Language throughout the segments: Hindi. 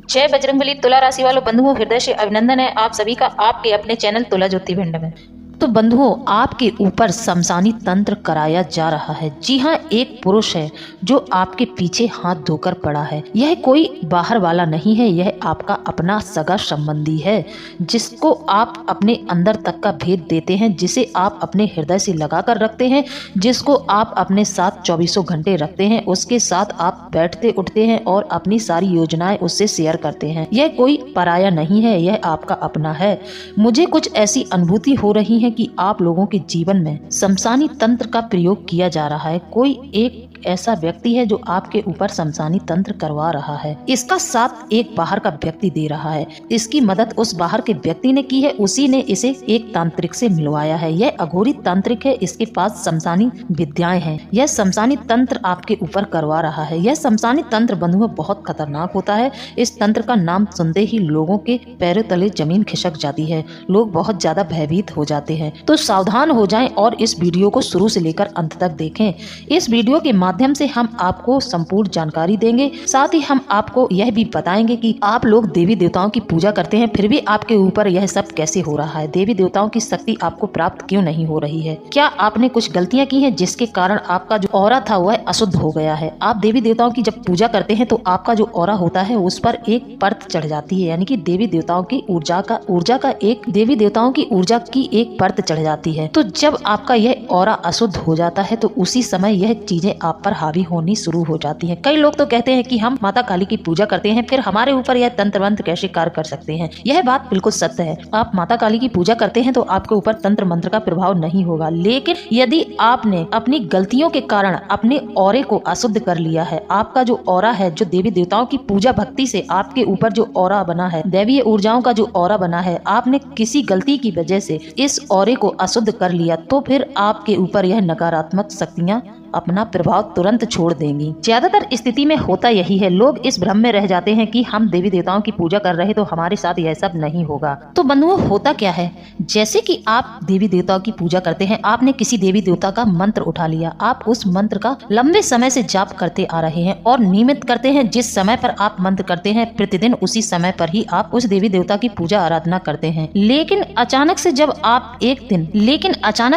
जय बजरंगबली। तुला राशि वालों बंधुओं, हृदय से अभिनंदन है आप सभी का आपके अपने चैनल तुला ज्योति भिंड में। तो बंधुओं, आपके ऊपर शमशानी तंत्र कराया जा रहा है। जी हाँ, एक पुरुष है जो आपके पीछे हाथ धोकर पड़ा है। यह कोई बाहर वाला नहीं है, यह आपका अपना सगा संबंधी है, जिसको आप अपने अंदर तक का भेद देते हैं, जिसे आप अपने हृदय से लगा कर रखते हैं, जिसको आप अपने साथ 24 घंटे रखते हैं, उसके साथ आप बैठते उठते हैं और अपनी सारी योजनाएं उससे शेयर करते हैं। यह कोई पराया नहीं है, यह आपका अपना है। मुझे कुछ ऐसी अनुभूति हो रही है कि आप लोगों के जीवन में शमशानी तंत्र का प्रयोग किया जा रहा है। कोई एक ऐसा व्यक्ति है जो आपके ऊपर शमशानी तंत्र करवा रहा है। इसका साथ एक बाहर का व्यक्ति दे रहा है। इसकी मदद उस बाहर के व्यक्ति ने की है, उसी ने इसे एक तांत्रिक से मिलवाया है। यह अघोरी तांत्रिक है, इसके पास शमशानी विद्याएं हैं। यह शमशानी तंत्र आपके ऊपर करवा रहा है। यह शमशानी तंत्र बंधुओं बहुत खतरनाक होता है। इस तंत्र का नाम सुनते ही लोगों के पैरों तले जमीन खिसक जाती है, लोग बहुत ज्यादा भयभीत हो जाते हैं। तो सावधान हो जाएं और इस वीडियो को शुरू से लेकर अंत तक देखें। इस वीडियो के माध्यम से हम आपको संपूर्ण जानकारी देंगे, साथ ही हम आपको यह भी बताएंगे कि आप लोग देवी देवताओं की पूजा करते हैं, फिर भी आपके ऊपर यह सब कैसे हो रहा है। देवी देवताओं की शक्ति आपको प्राप्त क्यों नहीं हो रही है? क्या आपने कुछ गलतियां की हैं जिसके कारण आपका जो ऑरा था वह अशुद्ध हो गया है? आप देवी देवताओं की जब पूजा करते हैं तो आपका जो ऑरा होता है उस पर एक परत चढ़ जाती है, यानी कि देवी देवताओं की ऊर्जा का एक देवी देवताओं की ऊर्जा की एक परत चढ़ जाती है। तो जब आपका यह ऑरा अशुद्ध हो जाता है तो उसी समय यह चीजें आप पर हावी होनी शुरू हो जाती हैं। कई लोग तो कहते हैं कि हम माता काली की पूजा करते हैं, फिर हमारे ऊपर यह तंत्र मंत्र कैसे कार्य कर सकते हैं? यह बात बिल्कुल सत्य है। आप माता काली की पूजा करते हैं तो आपके ऊपर तंत्र मंत्र का प्रभाव नहीं होगा, लेकिन यदि आपने अपनी गलतियों के कारण अपने ऑरे को अशुद्ध कर लिया है, आपका जो ऑरा है, जो देवी देवताओं की पूजा भक्ति से आपके ऊपर जो ऑरा बना है, दैवीय ऊर्जाओं का जो ऑरा बना है, आपने किसी गलती की वजह से इस ऑरे को अशुद्ध कर लिया, तो फिर आपके ऊपर यह नकारात्मक शक्तियां अपना प्रभाव तुरंत छोड़ देंगी। ज्यादातर स्थिति में होता यही है। लोग इस भ्रम में रह जाते हैं कि हम देवी देवताओं की पूजा कर रहे तो हमारे साथ यह सब नहीं होगा। तो बंधुओं, होता क्या है, जैसे कि आप देवी देवताओं की पूजा करते हैं, आपने किसी देवी देवता का मंत्र उठा लिया, आप उस मंत्र का लंबे समय से जाप करते आ रहे हैं और नियमित करते हैं। जिस समय पर आप मंत्र करते हैं प्रतिदिन उसी समय पर ही आप उस देवी देवता की पूजा आराधना करते हैं। लेकिन अचानक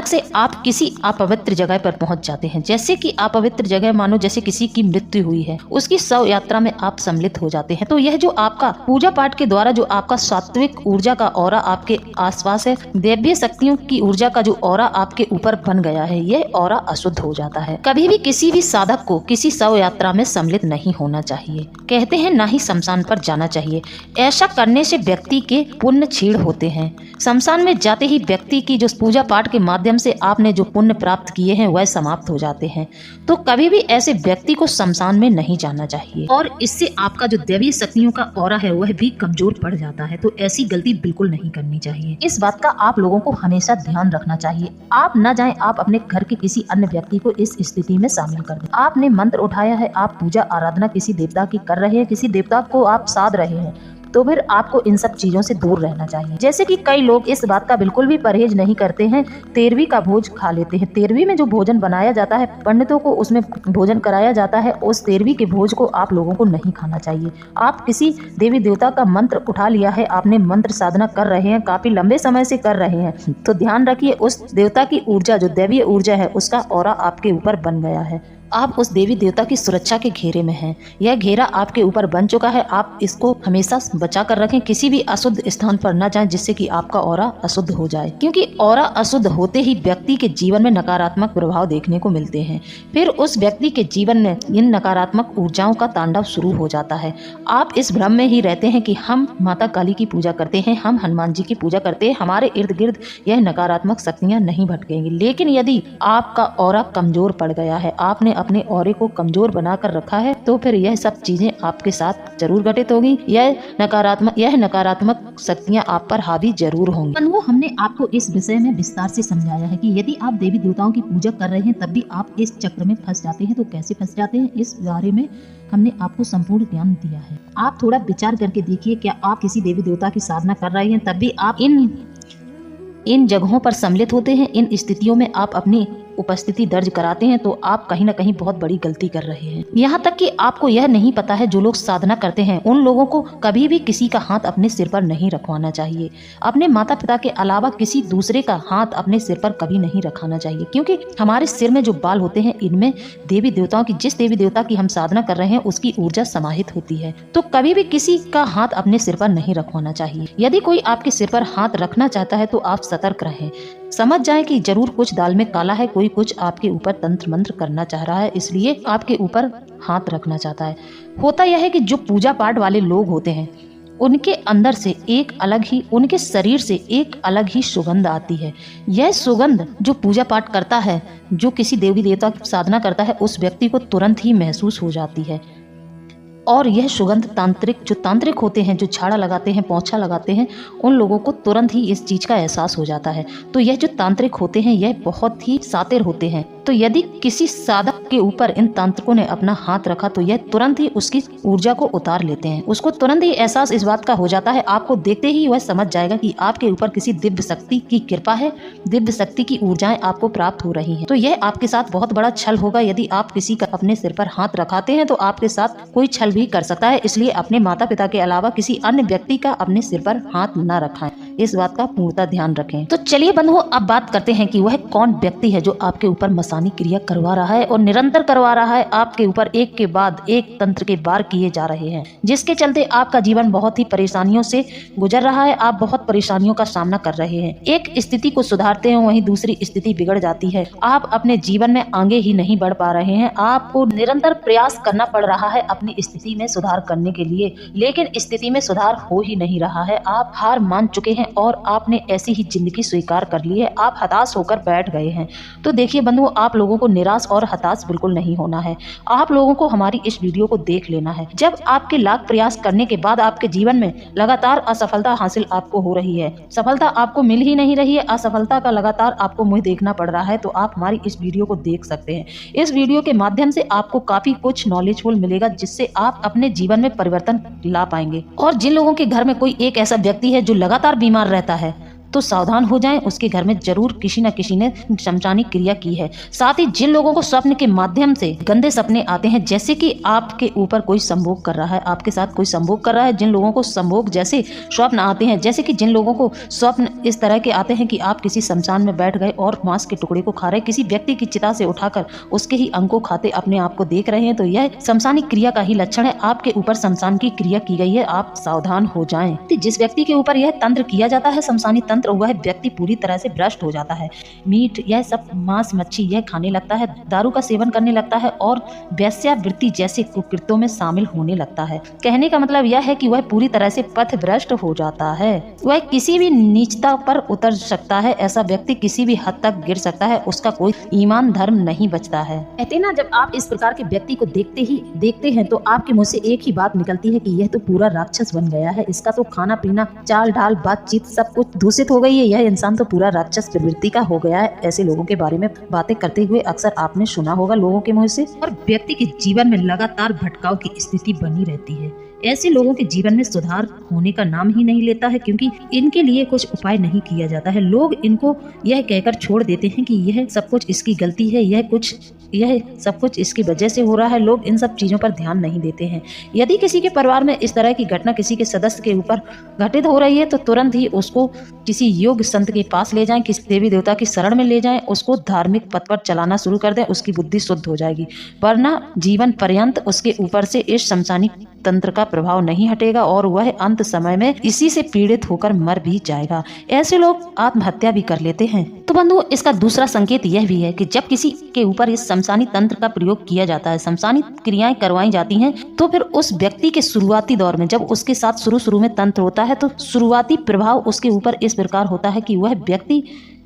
से आप किसी अपवित्र जगह पर पहुंच जाते हैं। जैसे कि अपवित्र जगह मानो जैसे किसी की मृत्यु हुई है, उसकी शव यात्रा में आप सम्मिलित हो जाते हैं। तो यह जो आपका पूजा पाठ के द्वारा जो आपका सात्विक ऊर्जा का ऑरा आपके आसपास है, दैवीय शक्तियों की ऊर्जा का जो ऑरा आपके ऊपर बन गया है, यह ऑरा अशुद्ध हो जाता है। कभी भी किसी भी साधक को किसी शव यात्रा में सम्मिलित नहीं होना चाहिए। कहते हैं ना ही शमशान पर जाना चाहिए। ऐसा करने से व्यक्ति के पुण्य क्षीण होते हैं। शमशान में जाते ही व्यक्ति की जो पूजा पाठ के माध्यम से आपने जो पुण्य प्राप्त किए हैं वह समाप्त हो जाते हैं। तो कभी भी ऐसे व्यक्ति को शमशान में नहीं जाना चाहिए और इससे आपका जो दैवीय शक्तियों का ऑरा है वह भी कमजोर पड़ जाता है। तो ऐसी गलती बिल्कुल नहीं करनी चाहिए। इस बात का आप लोगों को हमेशा ध्यान रखना चाहिए। आप न जाएं, आप अपने घर के किसी अन्य व्यक्ति को इस स्थिति में शामिल कर दें। आपने मंत्र उठाया है, आप पूजा आराधना किसी देवता की कर रहे हैं, किसी देवता को आप साध रहे हैं, तो फिर आपको इन सब चीजों से दूर रहना चाहिए। जैसे कि कई लोग इस बात का बिल्कुल भी परहेज नहीं करते हैं, 13वीं का भोज खा लेते हैं। 13वीं में जो भोजन बनाया जाता है, पंडितों को उसमें भोजन कराया जाता है, उस 13वीं के भोज को आप लोगों को नहीं खाना चाहिए। आप किसी देवी देवता का मंत्र उठा लिया है, आपने मंत्र साधना कर रहे हैं, काफी लंबे समय से कर रहे हैं, तो ध्यान रखिए उस देवता की ऊर्जा, जो दैवीय ऊर्जा है, उसका ऑरा आपके ऊपर बन गया है। आप उस देवी देवता की सुरक्षा के घेरे में हैं। यह घेरा आपके ऊपर बन चुका है। आप इसको हमेशा बचा कर रखें। किसी भी अशुद्ध स्थान पर न जाएं जिससे कि आपका ऑरा अशुद्ध हो जाए, क्योंकि ऑरा अशुद्ध होते ही व्यक्ति के जीवन में नकारात्मक प्रभाव देखने को मिलते हैं। फिर उस व्यक्ति के जीवन में इन नकारात्मक ऊर्जाओं का तांडव शुरू हो जाता है। आप इस भ्रम में ही रहते हैं कि हम माता काली की पूजा करते हैं, हम हनुमान जी की पूजा करते हैं, हमारे इर्द गिर्द यह नकारात्मक शक्तियां नहीं भटकेंगी। लेकिन यदि आपका ऑरा कमजोर पड़ गया है, आपने अपने ऑरे को कमजोर बनाकर रखा है, तो फिर यह सब चीजें आपके साथ जरूर घटित होगी। यह नकारात्मक शक्तियां आप पर हावी जरूर होंगी। बंधुओं, हमने आपको इस विषय में विस्तार से समझाया है कि यदि आप देवी देवताओं की पूजा कर रहे हैं तब भी आप इस चक्र में फंस जाते हैं, तो कैसे फंस जाते हैं इस बारे में हमने आपको संपूर्ण ज्ञान दिया है। आप थोड़ा विचार करके देखिए, क्या आप किसी देवी देवता की साधना कर रहे हैं तब भी आप इन जगहों पर सम्मिलित होते हैं, इन स्थितियों में आप अपनी उपस्थिति दर्ज कराते हैं तो आप कहीं ना कहीं बहुत बड़ी गलती कर रहे हैं। यहाँ तक कि आपको यह नहीं पता है, जो लोग साधना करते हैं उन लोगों को कभी भी किसी का हाथ अपने सिर पर नहीं रखवाना चाहिए। अपने माता पिता के अलावा किसी दूसरे का हाथ अपने सिर पर कभी नहीं रखाना चाहिए, क्योंकि हमारे सिर में जो बाल होते हैं इनमें देवी देवताओं की, जिस देवी देवता की हम साधना कर रहे हैं उसकी ऊर्जा समाहित होती है। तो कभी भी किसी का हाथ अपने सिर पर नहीं रखवाना चाहिए। यदि कोई आपके सिर पर हाथ रखना चाहता है तो आप सतर्क रहें, समझ जाएं कि जरूर कुछ दाल में काला है, कोई कुछ आपके ऊपर तंत्र मंत्र करना चाह रहा है, इसलिए आपके ऊपर हाथ रखना चाहता है। होता यह है कि जो पूजा पाठ वाले लोग होते हैं उनके अंदर से एक अलग ही, उनके शरीर से एक अलग ही सुगंध आती है। यह सुगंध जो पूजा पाठ करता है, जो किसी देवी देवता की साधना करता है, उस व्यक्ति को तुरंत ही महसूस हो जाती है। और यह सुगंध जो तांत्रिक होते हैं, जो छाड़ा लगाते हैं, पोंछा लगाते हैं, उन लोगों को तुरंत ही इस चीज का एहसास हो जाता है। तो यह जो तांत्रिक होते हैं यह बहुत ही सातिर होते हैं। तो यदि किसी साधक के ऊपर इन तांत्रिकों ने अपना हाथ रखा तो यह तुरंत ही उसकी ऊर्जा को उतार लेते हैं। उसको तुरंत ही एहसास इस बात का हो जाता है, आपको देखते ही वह समझ जाएगा कि आपके ऊपर किसी दिव्य शक्ति की कृपा है, दिव्य शक्ति की ऊर्जाएं आपको प्राप्त हो रही हैं। तो यह आपके साथ बहुत बड़ा छल होगा। यदि आप किसी का अपने सिर पर हाथ रखाते हैं तो आपके साथ कोई छल भी कर सकता है, इसलिए अपने माता पिता के अलावा किसी अन्य व्यक्ति का अपने सिर पर हाथ न रखाएं। इस बात का पूर्णतः ध्यान रखें। तो चलिए बंधुओं, अब बात करते हैं कि वह कौन व्यक्ति है जो आपके ऊपर मसानी क्रिया करवा रहा है और निरंतर करवा रहा है। आपके ऊपर एक के बाद एक तंत्र के वार किए जा रहे हैं, जिसके चलते आपका जीवन बहुत ही परेशानियों से गुजर रहा है। आप बहुत परेशानियों का सामना कर रहे हैं। एक स्थिति को सुधारते हैं वहीं दूसरी स्थिति बिगड़ जाती है। आप अपने जीवन में आगे ही नहीं बढ़ पा रहे हैं। आपको निरंतर प्रयास करना पड़ रहा है अपनी स्थिति में सुधार करने के लिए, लेकिन स्थिति में सुधार हो ही नहीं रहा है। आप हार मान चुके हैं और आपने ऐसी ही जिंदगी स्वीकार कर ली है। आप हताश होकर बैठ गए हैं। तो देखिए बंधुओं, आप लोगों को निराश और हताश बिल्कुल नहीं होना है। आप लोगों को हमारी इस वीडियो को देख लेना है। जब आपके लाख प्रयास करने के बाद आपके जीवन में लगातार असफलता हासिल आपको हो रही है, सफलता आपको मिल ही नहीं रही है, असफलता का लगातार आपको मुंह देखना पड़ रहा है, तो आप हमारी इस वीडियो को देख सकते हैं। इस वीडियो के माध्यम से आपको काफी कुछ नॉलेजफुल मिलेगा, जिससे आप अपने जीवन में परिवर्तन ला पाएंगे। और जिन लोगों के घर में कोई एक ऐसा व्यक्ति है जो लगातार बीमार रहता है तो सावधान हो जाएं, उसके घर में जरूर किसी न किसी ने शमशानी क्रिया की है। साथ ही जिन लोगों को स्वप्न के माध्यम से गंदे सपने आते हैं, जैसे कि आपके ऊपर कोई संभोग कर रहा है, आपके साथ कोई संभोग कर रहा है, जिन लोगों को संभोग जैसे स्वप्न आते हैं, जैसे कि जिन लोगों को स्वप्न इस तरह के आते हैं कि आप किसी शमशान में बैठ गए और मांस के टुकड़े को खा रहे, किसी व्यक्ति की चिता से उठाकर उसके ही अंग को खाते अपने आप को देख रहे हैं, तो यह शमशानी क्रिया का ही लक्षण है। आपके ऊपर शमशान की क्रिया की गई है, आप सावधान हो जाएं। जिस व्यक्ति के ऊपर यह तंत्र किया जाता है, शमशानी तंत्र, वह व्यक्ति पूरी तरह से भ्रष्ट हो जाता है। मीट, यह सब मांस मच्छी यह खाने लगता है, दारू का सेवन करने लगता है और वेश्यावृत्ति जैसे कुकृत्यों में शामिल होने लगता है। कहने का मतलब यह है कि वह पूरी तरह से पथ भ्रष्ट हो जाता है। वह किसी भी नीचता पर उतर सकता है। ऐसा व्यक्ति किसी भी हद तक गिर सकता है, उसका कोई ईमान धर्म नहीं बचता है। कहते ना, जब आप इस प्रकार के व्यक्ति को देखते हैं तो आपके मुंह से एक ही बात निकलती है कि यह तो पूरा राक्षस बन गया है। इसका तो खाना पीना, चाल ढाल, बातचीत सब कुछ दूषित हो गई है। यह इंसान तो पूरा राक्षस प्रवृत्ति का हो गया है। ऐसे लोगों के बारे में बातें करते हुए अक्सर आपने सुना होगा लोगों के मुंह से। और व्यक्ति के जीवन में लगातार भटकाव की स्थिति बनी रहती है। ऐसे लोगों के जीवन में सुधार होने का नाम ही नहीं लेता है, क्योंकि इनके लिए कुछ उपाय नहीं किया जाता है। लोग इनको यह कहकर छोड़ देते हैं कि यह सब कुछ इसकी गलती है, यह सब कुछ इसकी वजह से हो रहा है। लोग इन सब चीजों पर ध्यान नहीं देते हैं। यदि किसी के परिवार में इस तरह की घटना किसी के सदस्य के ऊपर घटित हो रही है तो तुरंत ही उसको किसी योग्य संत के पास ले जाएं, किसी देवी देवता की शरण में ले जाएं, उसको धार्मिक पथ पर चलाना शुरू कर दें, उसकी बुद्धि शुद्ध हो जाएगी। वरना जीवन पर्यंत उसके ऊपर से इस शमशानी तंत्र का प्रभाव नहीं हटेगा और वह अंत समय में इसी से पीड़ित होकर मर भी जाएगा। ऐसे लोग आत्महत्या भी कर लेते हैं। तो बंधुओं, इसका दूसरा संकेत यह भी है कि जब किसी के ऊपर इस शमशानी तंत्र का प्रयोग किया जाता है, शमशानी क्रियाएं करवाई जाती हैं, तो फिर उस व्यक्ति के शुरुआती दौर में जब उसके साथ शुरू में तंत्र होता है तो शुरुआती प्रभाव उसके ऊपर इस प्रकार होता है कि वह व्यक्ति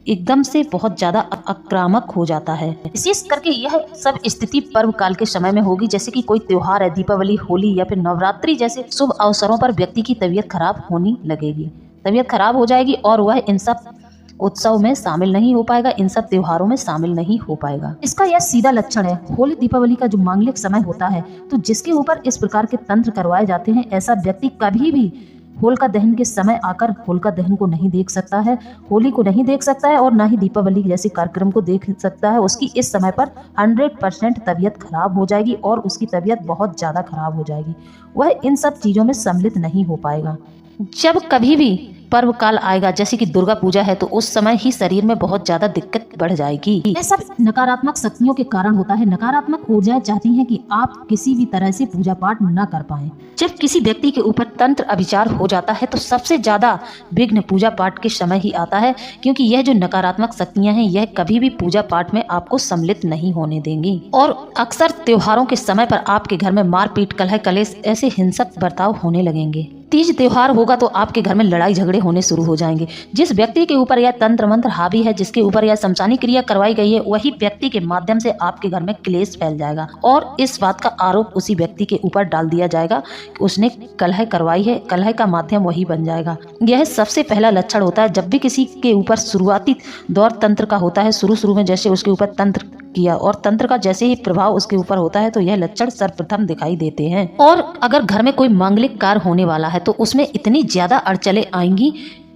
एकदम से बहुत ज्यादा आक्रामक हो जाता है। विशेष करके यह सब स्थिति पर्व काल के समय में होगी, जैसे कि कोई त्योहार है, दीपावली, होली या फिर नवरात्रि जैसे शुभ अवसरों पर व्यक्ति की तबीयत खराब होने लगेगी, तबीयत खराब हो जाएगी और वह इन सब उत्सव में शामिल नहीं हो पाएगा, इन सब त्योहारों में शामिल नहीं हो पाएगा। इसका यह सीधा लक्षण है। होली दीपावली का जो मांगलिक समय होता है, तो जिसके ऊपर इस प्रकार के तंत्र करवाए जाते हैं, ऐसा व्यक्ति कभी भी होलिका दहन के समय आकर होलिका दहन को नहीं देख सकता है, होली को नहीं देख सकता है और ना ही दीपावली जैसे कार्यक्रम को देख सकता है, उसकी इस समय पर 100% तबीयत खराब हो जाएगी और उसकी तबीयत बहुत ज़्यादा खराब हो जाएगी। वह इन सब चीज़ों में सम्मिलित नहीं हो पाएगा। जब कभी भी पर्व काल आएगा जैसे कि दुर्गा पूजा है तो उस समय ही शरीर में बहुत ज्यादा दिक्कत बढ़ जाएगी। यह सब नकारात्मक शक्तियों के कारण होता है। नकारात्मक ऊर्जाएं चाहती हैं कि आप किसी भी तरह से पूजा पाठ न कर पाएं। जब किसी व्यक्ति के ऊपर तंत्र अभिचार हो जाता है तो सबसे ज्यादा विघ्न पूजा पाठ के समय ही आता है, क्योंकि यह जो नकारात्मक शक्तियां हैं यह कभी भी पूजा पाठ में आपको सम्मिलित नहीं होने देंगी और अक्सर त्योहारों के समय पर आपके घर में मारपीट, कलह कलेश ऐसे हिंसक बर्ताव होने लगेंगे। तीज त्योहार होगा तो आपके घर में लड़ाई झगड़े होने शुरू हो जाएंगे। जिस व्यक्ति के ऊपर यह तंत्र मंत्र हावी है, जिसके ऊपर यह शमशानी क्रिया करवाई गई है, वही व्यक्ति के माध्यम से आपके घर में क्लेश फैल जाएगा और इस बात का आरोप उसी व्यक्ति के ऊपर डाल दिया जाएगा। उसने कलह करवाई है, कलह का माध्यम वही बन जाएगा। यह सबसे पहला लक्षण होता है जब भी किसी के ऊपर शुरुआती दौर तंत्र का होता है। शुरू में जैसे उसके ऊपर तंत्र किया और तंत्र का जैसे ही प्रभाव उसके ऊपर होता है तो यह लक्षण सर्वप्रथम दिखाई देते हैं। और अगर घर में कोई मांगलिक कार्य होने वाला है तो उसमें इतनी ज्यादा अड़चने आएंगी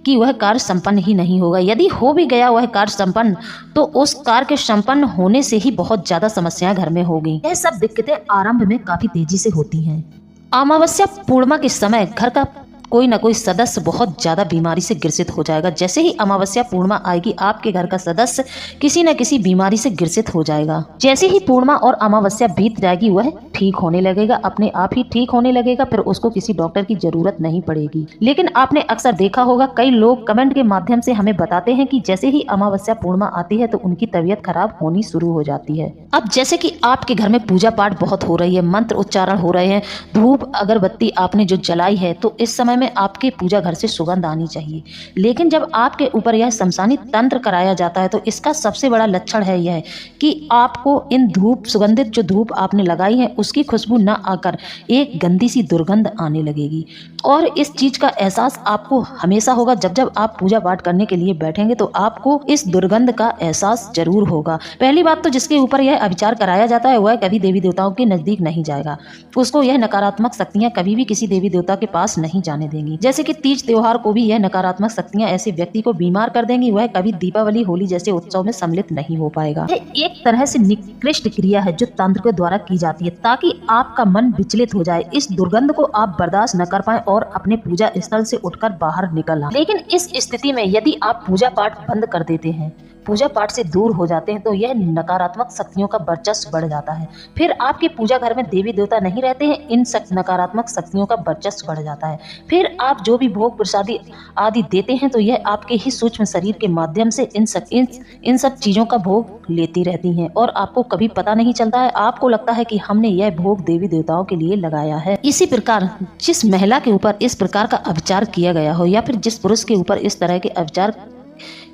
कि वह कार्य संपन्न ही नहीं होगा। यदि हो भी गया वह कार्य संपन्न तो उस कार्य के संपन्न होने से ही बहुत ज्यादा समस्याएं घर में होगी। यह सब दिक्कतें आरंभ में काफी तेजी से होती हैं। अमावस्या पूर्णिमा के समय घर का कोई ना कोई सदस्य बहुत ज्यादा बीमारी से ग्रसित हो जाएगा। जैसे ही अमावस्या पूर्णिमा आएगी आपके घर का सदस्य किसी न किसी बीमारी से ग्रसित हो जाएगा। जैसे ही पूर्णिमा और अमावस्या बीत जाएगी वह ठीक होने लगेगा, अपने आप ही ठीक होने लगेगा, फिर उसको किसी डॉक्टर की जरूरत नहीं पड़ेगी। लेकिन आपने अक्सर देखा होगा कई लोग कमेंट के माध्यम से हमें बताते हैं कि जैसे ही अमावस्या पूर्णिमा आती है तो उनकी तबीयत खराब होनी शुरू हो जाती है। अब जैसे कि आपके घर में पूजा पाठ बहुत हो रही है, मंत्र उच्चारण हो रहे हैं, धूप अगरबत्ती आपने जो जलाई है, तो इस समय में आपके पूजा घर से सुगंध आनी चाहिए। लेकिन जब आपके ऊपर यह शमशानी तंत्र कराया जाता है तो इसका सबसे बड़ा लक्षण है यह कि आपको इन धूप सुगंधित जो धूप आपने लगाई है उसकी खुशबू न आकर एक गंदी सी दुर्गंध आने लगेगी। और इस चीज का एहसास आपको हमेशा होगा जब जब आप पूजा पाठ करने के लिए बैठेंगे तो आपको इस दुर्गंध का एहसास जरूर होगा। पहली बात तो जिसके ऊपर यह अभिचार कराया जाता है वह कभी देवी देवताओं के नजदीक नहीं जाएगा, उसको यह नकारात्मक शक्तियां कभी भी किसी देवी देवता के पास नहीं जाने देंगी। जैसे कि तीज त्योहार को भी यह नकारात्मक शक्तियां ऐसे व्यक्ति को बीमार कर देंगी, वह कभी दीपावली होली जैसे उत्सव में सम्मिलित नहीं हो पाएगा। यह एक तरह से निकृष्ट क्रिया है जो तंत्र के द्वारा की जाती है ताकि आपका मन विचलित हो जाए, इस दुर्गंध को आप बर्दाश्त न कर पाए और अपने पूजा स्थल से उठकर बाहर निकल आए। लेकिन इस स्थिति में यदि आप पूजा पाठ बंद कर देते हैं, पूजा पाठ से दूर हो जाते हैं तो यह नकारात्मक शक्तियों का वर्चस्व बढ़ जाता है। फिर आपके पूजा घर में देवी देवता नहीं रहते हैं, इन नकारात्मक शक्तियों का वर्चस्व बढ़ जाता है। फिर आप जो भी भोग प्रसादी आदि देते हैं तो यह आपके ही सूक्ष्म शरीर के माध्यम से इन सब चीजों का भोग लेती रहती हैं और आपको कभी पता नहीं चलता है। आपको लगता है कि हमने यह भोग देवी देवताओं के लिए लगाया है। इसी प्रकार जिस महिला के ऊपर इस प्रकार का अविचार किया गया हो या फिर जिस पुरुष के ऊपर इस तरह के अविचार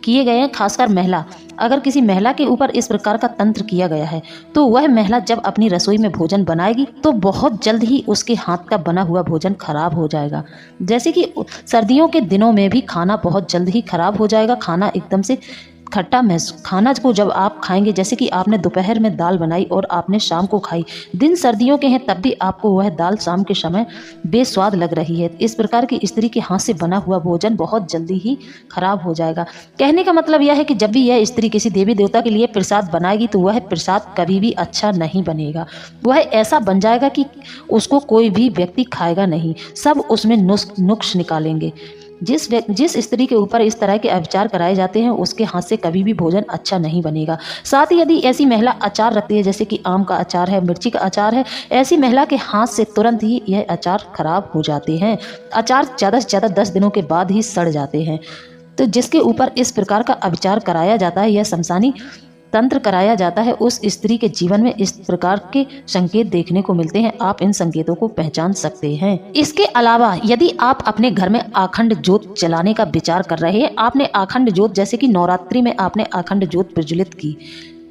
किए गए हैं, खासकर महिला, अगर किसी महिला के ऊपर इस प्रकार का तंत्र किया गया है तो वह महिला जब अपनी रसोई में भोजन बनाएगी तो बहुत जल्द ही उसके हाथ का बना हुआ भोजन खराब हो जाएगा। जैसे कि सर्दियों के दिनों में भी खाना बहुत जल्द ही खराब हो जाएगा। खाना एकदम से खट्टा खाना को जब आप खाएंगे, जैसे कि आपने दोपहर में दाल बनाई और आपने शाम को खाई, दिन सर्दियों के हैं तब भी आपको वह दाल शाम के समय बेस्वाद लग रही है। इस प्रकार की स्त्री के हाथ से बना हुआ भोजन बहुत जल्दी ही खराब हो जाएगा। कहने का मतलब यह है कि जब भी यह स्त्री किसी देवी देवता के लिए प्रसाद बनाएगी तो वह प्रसाद कभी भी अच्छा नहीं बनेगा। वह ऐसा बन जाएगा कि उसको कोई भी व्यक्ति खाएगा नहीं, सब उसमें नुक्स निकालेंगे। जिस स्त्री के ऊपर इस तरह के अविचार कराए जाते हैं उसके हाथ से कभी भी भोजन अच्छा नहीं बनेगा। साथ ही यदि ऐसी महिला अचार रखती है, जैसे कि आम का अचार है, मिर्ची का अचार है, ऐसी महिला के हाथ से तुरंत ही यह अचार खराब हो जाते हैं। अचार ज़्यादा से ज़्यादा 10 दिनों के बाद ही सड़ जाते हैं। तो जिसके ऊपर इस प्रकार का अविचार कराया जाता है, यह शमशानी तंत्र कराया जाता है, उस स्त्री के जीवन में इस प्रकार के संकेत देखने को मिलते हैं। आप इन संकेतों को पहचान सकते हैं। इसके अलावा यदि आप अपने घर में अखंड ज्योत जलाने का विचार कर रहे हैं, आपने अखंड ज्योत, जैसे कि नवरात्रि में आपने अखंड ज्योत प्रज्वलित की,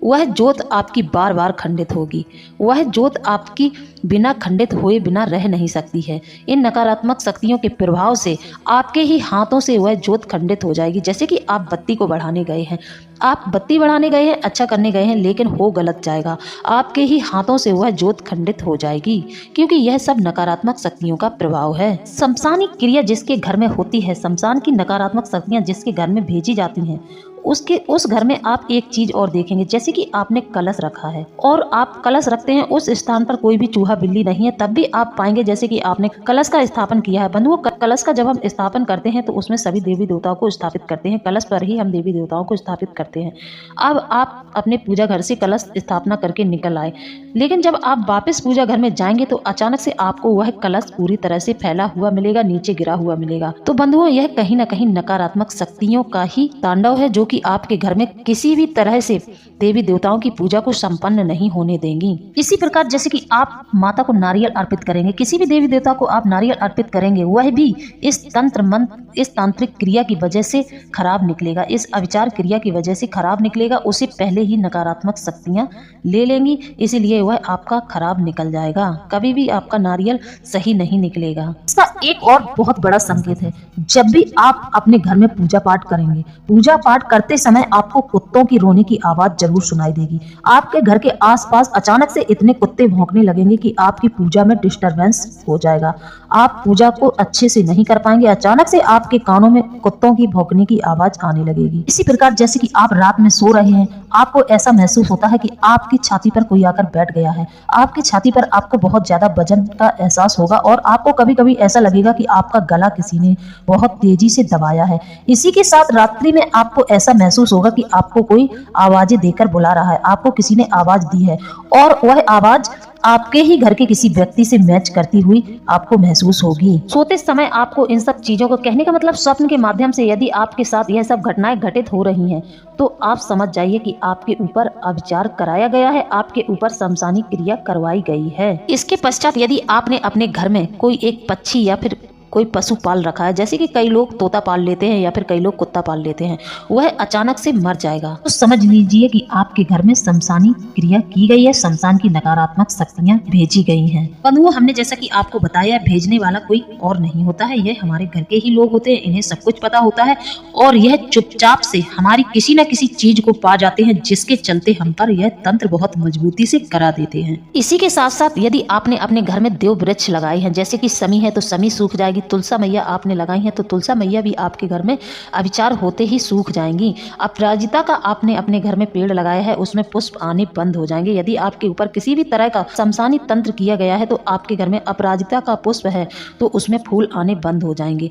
वह ज्योत आपकी बार बार खंडित होगी। वह ज्योत आपकी बिना खंडित हुए बिना रह नहीं सकती है। इन नकारात्मक शक्तियों के प्रभाव से आपके ही हाथों से वह ज्योत खंडित हो जाएगी। जैसे कि आप बत्ती को बढ़ाने गए हैं, आप बत्ती बढ़ाने गए हैं, अच्छा करने गए हैं, लेकिन हो गलत जाएगा। आपके ही हाथों से वह ज्योत खंडित हो जाएगी, क्योंकि यह सब नकारात्मक शक्तियों का प्रभाव है। शमशानी क्रिया जिसके घर में होती है, शमशान की नकारात्मक शक्तियां जिसके घर में भेजी जाती हैं, उस घर में आप एक चीज और देखेंगे, जैसे कि आपने कलश रखा है और आप कलश रखते हैं, उस स्थान पर कोई भी चूहा बिल्ली नहीं है, तब भी आप पाएंगे जैसे कि आपने कलश का स्थापन किया है। बंधुओं, कलश का जब हम स्थापन करते हैं तो उसमें सभी देवी देवताओं को स्थापित करते हैं, कलश पर ही हम देवी देवताओं को स्थापित करते हैं। अब आप अपने पूजा घर से कलश स्थापना करके निकल आए, लेकिन जब आप वापस पूजा घर में जाएंगे तो अचानक से आपको वह कलश पूरी तरह से फैला हुआ मिलेगा, नीचे गिरा हुआ मिलेगा। तो बंधुओं, यह कहीं ना कहीं नकारात्मक शक्तियों का ही तांडव है, जो कि आपके घर में किसी भी तरह से देवी देवताओं की पूजा को संपन्न नहीं होने देंगी। इसी प्रकार जैसे कि आप माता को नारियल अर्पित करेंगे, किसी भी देवी देवता को आप नारियल अर्पित करेंगे, वह भी इस तंत्र मंत्र, इस तांत्रिक क्रिया की वजह से खराब निकलेगा, इस अविचार क्रिया की वजह से खराब निकलेगा। उसे पहले ही नकारात्मक शक्तियां ले लेंगी, इसीलिए वह आपका खराब निकल जाएगा। कभी भी आपका नारियल सही नहीं निकलेगा। इसका एक और बहुत बड़ा संकेत है, जब भी आप अपने घर में पूजा पाठ करेंगे, पूजा पाठ करते समय आपको कुत्तों की रोने की आवाज जरूर सुनाई देगी। आपके घर के आसपास अचानक से इतने कुत्ते भौंकने लगेंगे कि आपकी पूजा में डिस्टरबेंस हो जाएगा। आप पूजा को अच्छे से नहीं कर पाएंगे, अचानक से आपके कानों में कुत्तों की भौंकने की आवाज आने लगेगी। इसी प्रकार जैसे कि आप रात में सो रहे हैं, आपको ऐसा महसूस होता है कि आपकी छाती पर कोई आकर बैठ गया है, आपकी छाती पर आपको बहुत ज्यादा वजन का एहसास होगा और आपको कभी कभी ऐसा लगेगा कि आपका गला किसी ने बहुत तेजी से दबाया है। इसी के साथ रात्रि में आपको ऐसा महसूस होगा कि आपको कोई आवाजें देकर बुला रहा है, आपको किसी ने आवाज दी है और वह आवाज आपके ही घर के किसी व्यक्ति से मैच करती हुई आपको महसूस होगी। सोते समय आपको इन सब चीजों को, कहने का मतलब स्वप्न के माध्यम से यदि आपके साथ यह सब घटनाएं घटित हो रही हैं, तो आप समझ जाइए कि आपके ऊपर अविचार कराया गया है, आपके ऊपर शमशानी क्रिया करवाई गई है। इसके पश्चात यदि आपने अपने घर में कोई एक पक्षी या फिर कोई पशु पाल रखा है, जैसे कि कई लोग तोता पाल लेते हैं या फिर कई लोग कुत्ता पाल लेते हैं, वह अचानक से मर जाएगा, तो समझ लीजिए कि आपके घर में शमशानी क्रिया की गई है, शमशान की नकारात्मक शक्तियां भेजी गई हैं। बंधुओं, हमने जैसा कि आपको बताया, भेजने वाला कोई और नहीं होता है, यह हमारे घर के ही लोग होते हैं, इन्हें सब कुछ पता होता है और यह चुपचाप से हमारी किसी न किसी चीज को पा जाते हैं, जिसके चलते हम पर यह तंत्र बहुत मजबूती से करा देते हैं। इसी के साथ साथ यदि आपने अपने घर में देव वृक्ष लगाए हैं, जैसे कि समी है तो समी सूख जाएगी, तुलसा मैया आपने लगाई है तो तुलसा मैया भी आपके घर में अविचार होते ही सूख जाएंगी। अपराजिता का आपने अपने घर में पेड़ लगाया है, उसमें पुष्प आने बंद हो जाएंगे। यदि आपके ऊपर किसी भी तरह का शमशानी तंत्र किया गया है तो आपके घर में अपराजिता का पुष्प है तो उसमें फूल आने बंद हो जाएंगे।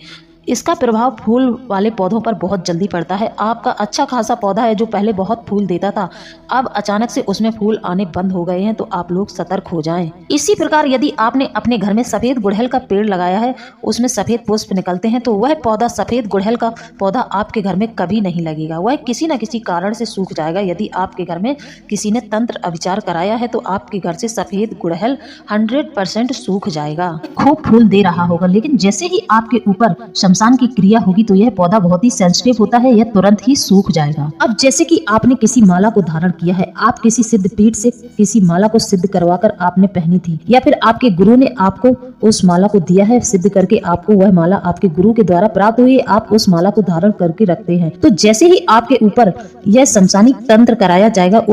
इसका प्रभाव फूल वाले पौधों पर बहुत जल्दी पड़ता है। आपका अच्छा खासा पौधा है जो पहले बहुत फूल देता था, अब अचानक से उसमें फूल आने बंद हो गए हैं, तो आप लोग सतर्क हो जाएं। इसी प्रकार यदि आपने अपने घर में सफेद गुड़हल का पेड़ लगाया है, उसमें सफेद पुष्प निकलते हैं, तो वह पौधा, सफेद गुड़हल का पौधा आपके घर में कभी नहीं लगेगा, वह किसी न किसी कारण से सूख जाएगा। यदि आपके घर में किसी ने तंत्र अविचार कराया है तो आपके घर से सफेद गुड़हल 100% सूख जाएगा। खूब फूल दे रहा होगा, लेकिन जैसे ही आपके ऊपर शमशान की क्रिया होगी तो यह पौधा बहुत ही सेंसिटिव होता है, यह तुरंत ही सूख जाएगा। अब जैसे कि आपने किसी माला को धारण किया है, आप किसी सिद्ध पीठ से किसी माला को सिद्ध करवाकर आपने पहनी थी, या फिर आपके गुरु ने आपको उस माला को दिया है सिद्ध करके, आपको वह माला आपके गुरु के द्वारा प्राप्त हुई, आप उस माला को धारण करके रखते हैं, तो जैसे ही आपके ऊपर यह शमशानी तंत्र कराया जाएगा,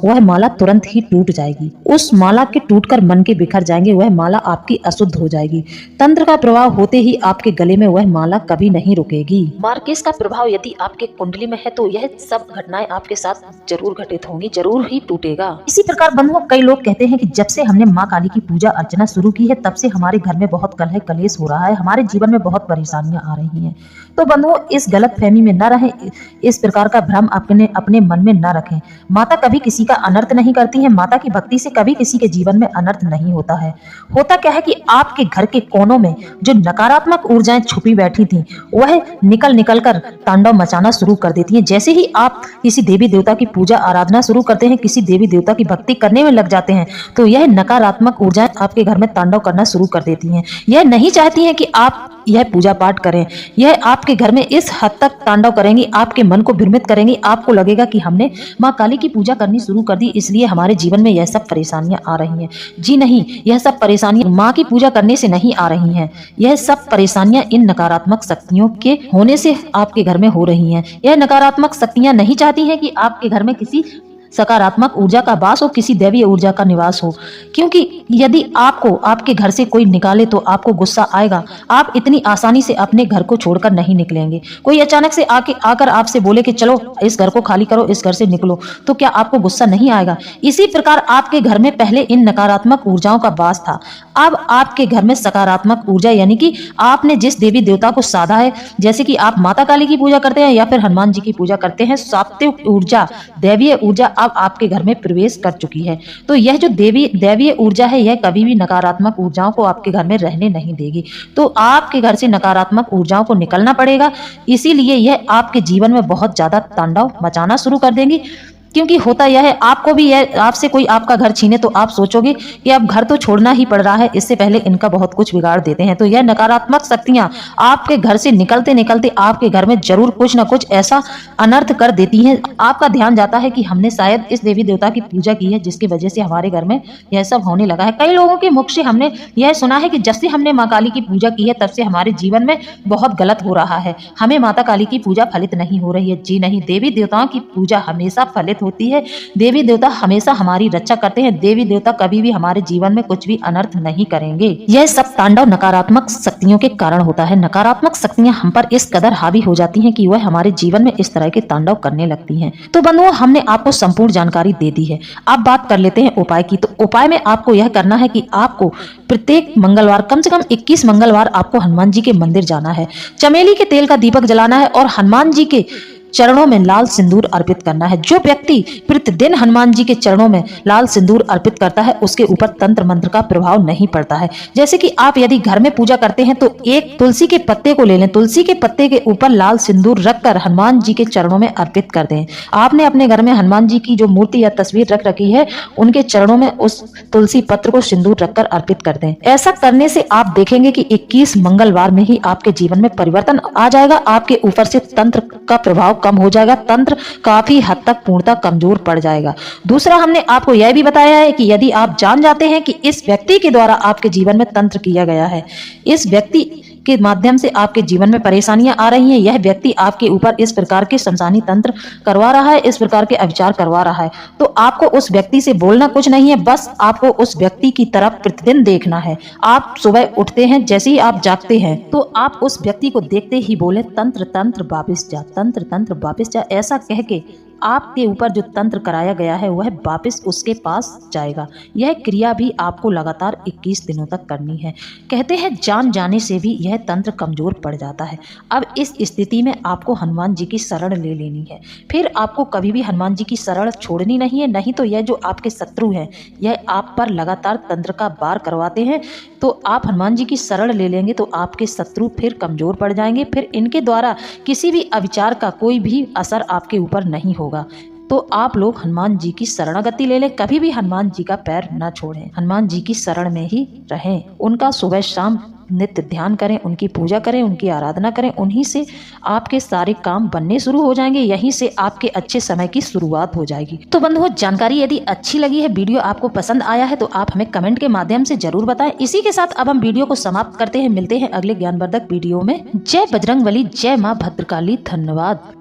वह माला तुरंत ही टूट जाएगी। उस माला के टूटकर मन के बिखर जाएंगे, वह माला आपकी अशुद्ध हो जाएगी। तंत्र का प्रभाव होते ही आपके गले में वह माला कभी नहीं रुकेगी। मार्केस का प्रभाव यदि आपके कुंडली में है तो यह सब घटनाएं आपके साथ जरूर घटित होंगी, जरूर ही टूटेगा। इसी प्रकार बंधुओं, कई लोग कहते हैं कि जब से हमने माँ काली की पूजा अर्चना शुरू की है, तब से हमारे घर में बहुत कलह कलेश हो रहा है, हमारे जीवन में बहुत परेशानियां आ रही हैं। तो बंधुओं, इस गलत फहमी में न रहें, इस प्रकार का भ्रम अपने मन में न रखें। माता कभी किसी का अनर्थ नहीं करती है, माता की भक्ति से कभी किसी के जीवन में अनर्थ नहीं होता है। होता क्या है कि आपके घर के कोनों में जो नकारात्मक ऊर्जाएं छुपी बैठी थी, वह निकल कर तांडव मचाना शुरू कर देती हैं। जैसे ही आप किसी देवी देवता की पूजा आराधना शुरू करते हैं, किसी देवी देवता की भक्ति करने में लग जाते हैं, तो यह नकारात्मक ऊर्जाएं आपके घर में तांडव करना शुरू कर देती हैं। यह नहीं चाहती हैं कि आप यह पूजा पाठ करें। यह आपके घर में इस हद तक तांडव करेंगी, आपके मन को भ्रमित करेंगी, आपको लगेगा कि हमने माँ काली की पूजा करनी शुरू कर दी, इसलिए हमारे जीवन में यह सब परेशानियां आ रही हैं। जी नहीं, यह सब परेशानियां माँ की पूजा करने से नहीं आ रही हैं। यह सब परेशानियां इन नकारात्मक शक्तियों के होने से आपके घर में हो रही हैं। यह नकारात्मक शक्तियां नहीं चाहती हैं कि आपके घर में किसी सकारात्मक ऊर्जा का वास हो, किसी दैवीय ऊर्जा का निवास हो, क्योंकि यदि आपको आपके घर से कोई निकाले तो आपको गुस्सा आएगा। आप इतनी आसानी से अपने घर को छोड़कर नहीं निकलेंगे। कोई अचानक से आकर आपसे बोले कि चलो इस घर को खाली करो, इस घर से निकलो, तो क्या आपको गुस्सा नहीं आएगा? इसी प्रकार आपके घर में पहले इन नकारात्मक ऊर्जाओं का वास था। अब आपके घर में सकारात्मक ऊर्जा, यानी कि आपने जिस देवी देवता को साधा है, जैसे कि आप माता काली की पूजा करते हैं या फिर हनुमान जी की पूजा करते हैं, सात्विक ऊर्जा, दैवीय ऊर्जा अब आपके घर में प्रवेश कर चुकी है। तो यह जो दैवीय ऊर्जा है, यह कभी भी नकारात्मक ऊर्जाओं को आपके घर में रहने नहीं देगी। तो आपके घर से नकारात्मक ऊर्जाओं को निकलना पड़ेगा। इसीलिए यह आपके जीवन में बहुत ज्यादा तांडव मचाना शुरू कर देंगी। क्योंकि होता यह है, आपको भी यह आपसे कोई आपका घर छीने तो आप सोचोगे कि अब घर तो छोड़ना ही पड़ रहा है, इससे पहले इनका बहुत कुछ बिगाड़ देते हैं। तो यह नकारात्मक शक्तियां आपके घर से निकलते निकलते आपके घर में जरूर कुछ न कुछ ऐसा अनर्थ कर देती हैं। आपका ध्यान जाता है कि हमने शायद इस देवी देवता की पूजा की है, जिसकी वजह से हमारे घर में यह सब होने लगा है। कई लोगों के मुख से हमने यह सुना है कि जब से हमने माँ काली की पूजा की है, तब से हमारे जीवन में बहुत गलत हो रहा है, हमें माता काली की पूजा फलित नहीं हो रही है। जी नहीं, देवी देवताओं की पूजा हमेशा फलित होती है। देवी देवता हमेशा हमारी रक्षा करते हैं। देवी देवता कभी भी हमारे जीवन में कुछ भी अनर्थ नहीं करेंगे। यह सब तांडव नकारात्मक शक्तियों के कारण होता है। नकारात्मक शक्तियां हम पर इस कदर हावी हो जाती हैं कि वह हमारे जीवन में इस तरह के तांडव करने लगती हैं। तो बंधुओं, हमने आपको संपूर्ण जानकारी दे दी है। अब बात कर लेते हैं उपाय की। तो उपाय में आपको यह करना है कि आपको प्रत्येक मंगलवार, कम से कम 21 मंगलवार आपको हनुमान जी के मंदिर जाना है, चमेली के तेल का दीपक जलाना है और हनुमान जी के चरणों में लाल सिंदूर अर्पित करना है। जो व्यक्ति प्रतिदिन हनुमान जी के चरणों में लाल सिंदूर अर्पित करता है, उसके ऊपर तंत्र मंत्र का प्रभाव नहीं पड़ता है। जैसे कि आप यदि घर में पूजा करते हैं तो एक तुलसी के पत्ते को ले लें, तुलसी के पत्ते के ऊपर लाल सिंदूर रखकर हनुमान जी के चरणों में अर्पित कर दें। आपने अपने घर में हनुमान जी की जो मूर्ति या तस्वीर रख रखी है, उनके चरणों में उस तुलसी पत्र को सिंदूर रखकर अर्पित कर दें। ऐसा करने से आप देखेंगे कि 21 मंगलवार में ही आपके जीवन में परिवर्तन आ जाएगा। आपके ऊपर से तंत्र का प्रभाव कम हो जाएगा, तंत्र काफी हद तक पूर्णतः कमजोर पड़ जाएगा। दूसरा, हमने आपको यह भी बताया है कि यदि आप जान जाते हैं कि इस व्यक्ति के द्वारा आपके जीवन में तंत्र किया गया है, इस व्यक्ति के माध्यम से आपके जीवन में परेशानियां आ रही हैं, यह व्यक्ति आपके ऊपर इस प्रकार के शमशानी तंत्र करवा रहा है, इस प्रकार के अविचार करवा रहा है, तो आपको उस व्यक्ति से बोलना कुछ नहीं है, बस आपको उस व्यक्ति की तरफ प्रतिदिन देखना है। आप सुबह उठते हैं, जैसे ही आप जागते हैं तो आप उस व्यक्ति को देखते ही बोले, तंत्र तंत्र वापिस जा, तंत्र तंत्र वापिस जा। ऐसा कह के आपके ऊपर जो तंत्र कराया गया है वह वापस उसके पास जाएगा। यह क्रिया भी आपको लगातार 21 दिनों तक करनी है। कहते हैं जान जाने से भी यह तंत्र कमजोर पड़ जाता है। अब इस स्थिति में आपको हनुमान जी की शरण ले लेनी है। फिर आपको कभी भी हनुमान जी की शरण छोड़नी नहीं है, नहीं तो यह जो आपके शत्रु हैं यह आप पर लगातार तंत्र का वार करवाते हैं। तो आप हनुमान जी की शरण ले लेंगे तो आपके शत्रु फिर कमजोर पड़ जाएंगे, फिर इनके द्वारा किसी भी अविचार का कोई भी असर आपके ऊपर नहीं होगा। तो आप लोग हनुमान जी की शरणागति ले लें, कभी भी हनुमान जी का पैर न छोड़ें, हनुमान जी की शरण में ही रहें, उनका सुबह शाम नित्य ध्यान करें, उनकी पूजा करें, उनकी आराधना करें। उन्हीं से आपके सारे काम बनने शुरू हो जाएंगे, यहीं से आपके अच्छे समय की शुरुआत हो जाएगी। तो बंधुओं, जानकारी यदि अच्छी लगी है, वीडियो आपको पसंद आया है, तो आप हमें कमेंट के माध्यम से जरूर बताएं। इसी के साथ अब हम वीडियो को समाप्त करते हैं, मिलते हैं अगले ज्ञानवर्धक वीडियो में। जय बजरंगबली, जय माँ भद्रकाली, धन्यवाद।